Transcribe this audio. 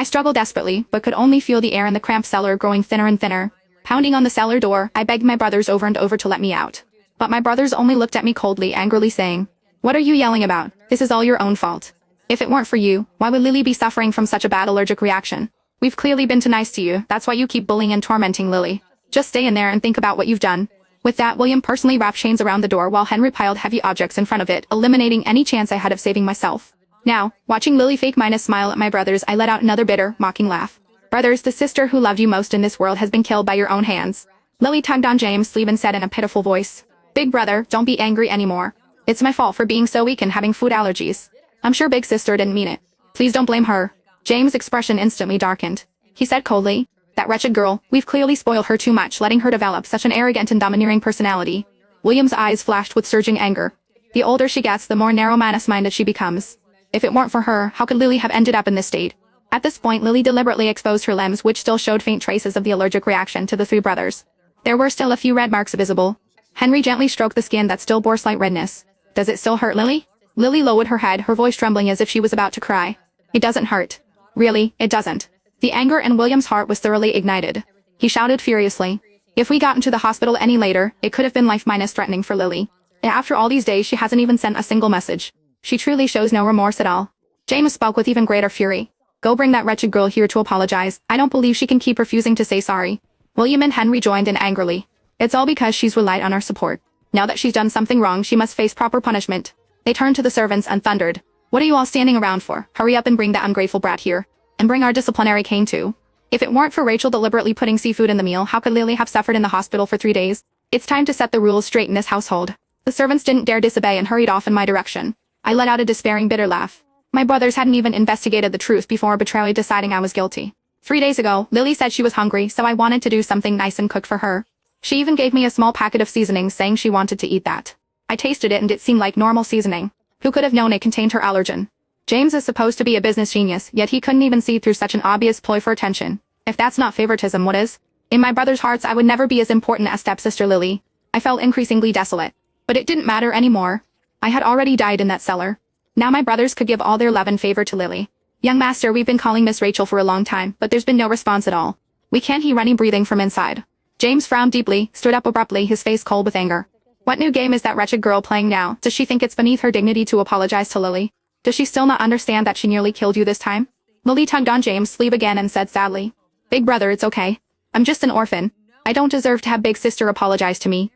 I struggled desperately, but could only feel the air in the cramped cellar growing thinner and thinner. Pounding on the cellar door, I begged my brothers over and over to let me out. But my brothers only looked at me coldly, angrily saying, "What are you yelling about? This is all your own fault. If it weren't for you, why would Lily be suffering from such a bad allergic reaction? We've clearly been too nice to you, that's why you keep bullying and tormenting Lily. Just stay in there and think about what you've done." With that, William personally wrapped chains around the door while Henry piled heavy objects in front of it, eliminating any chance I had of saving myself. Now, watching Lily fake minus smile at my brothers, I let out another bitter, mocking laugh. "Brothers, the sister who loved you most in this world has been killed by your own hands." Lily tugged on James' sleeve and said in a pitiful voice, "Big brother, don't be angry anymore. It's my fault for being so weak and having food allergies. I'm sure big sister didn't mean it. Please don't blame her." James' expression instantly darkened. He said coldly, "That wretched girl, we've clearly spoiled her too much, letting her develop such an arrogant and domineering personality." William's eyes flashed with surging anger. The older she gets, the more narrow-minded she becomes. If it weren't for her, how could Lily have ended up in this state? At this point, Lily deliberately exposed her limbs, which still showed faint traces of the allergic reaction to the three brothers. There were still a few red marks visible. Henry gently stroked the skin that still bore slight redness. "Does it still hurt, Lily?" Lily lowered her head, her voice trembling as if she was about to cry. "It doesn't hurt. Really, it doesn't." The anger in William's heart was thoroughly ignited. He shouted furiously, "If we got into the hospital any later, it could have been life-threatening for Lily. And after all these days she hasn't even sent a single message. She truly shows no remorse at all." James spoke with even greater fury. "Go bring that wretched girl here to apologize. I don't believe she can keep refusing to say sorry." William and Henry joined in angrily. "It's all because she's relied on our support. Now that she's done something wrong, she must face proper punishment." They turned to the servants and thundered, "What are you all standing around for? Hurry up and bring that ungrateful brat here. And bring our disciplinary cane too." If it weren't for Rachel deliberately putting seafood in the meal, how could Lily have suffered in the hospital for 3 days? It's time to set the rules straight in this household. The servants didn't dare disobey and hurried off in my direction. I let out a despairing, bitter laugh. My brothers hadn't even investigated the truth before arbitrarily deciding I was guilty. 3 days ago, Lily said she was hungry, so I wanted to do something nice and cook for her. She even gave me a small packet of seasonings, saying she wanted to eat that. I tasted it and it seemed like normal seasoning. Who could have known it contained her allergen? James is supposed to be a business genius, yet he couldn't even see through such an obvious ploy for attention. If that's not favoritism, what is? In my brothers' hearts, I would never be as important as stepsister Lily. I felt increasingly desolate. But it didn't matter anymore. I had already died in that cellar. Now my brothers could give all their love and favor to Lily. "Young master, we've been calling Miss Rachel for a long time, but there's been no response at all. We can't hear any breathing from inside." James frowned deeply, stood up abruptly, his face cold with anger. "What new game is that wretched girl playing now? Does she think it's beneath her dignity to apologize to Lily? Does she still not understand that she nearly killed you this time?" Lily tugged on James' sleeve again and said sadly, "Big brother, it's okay. I'm just an orphan. I don't deserve to have big sister apologize to me."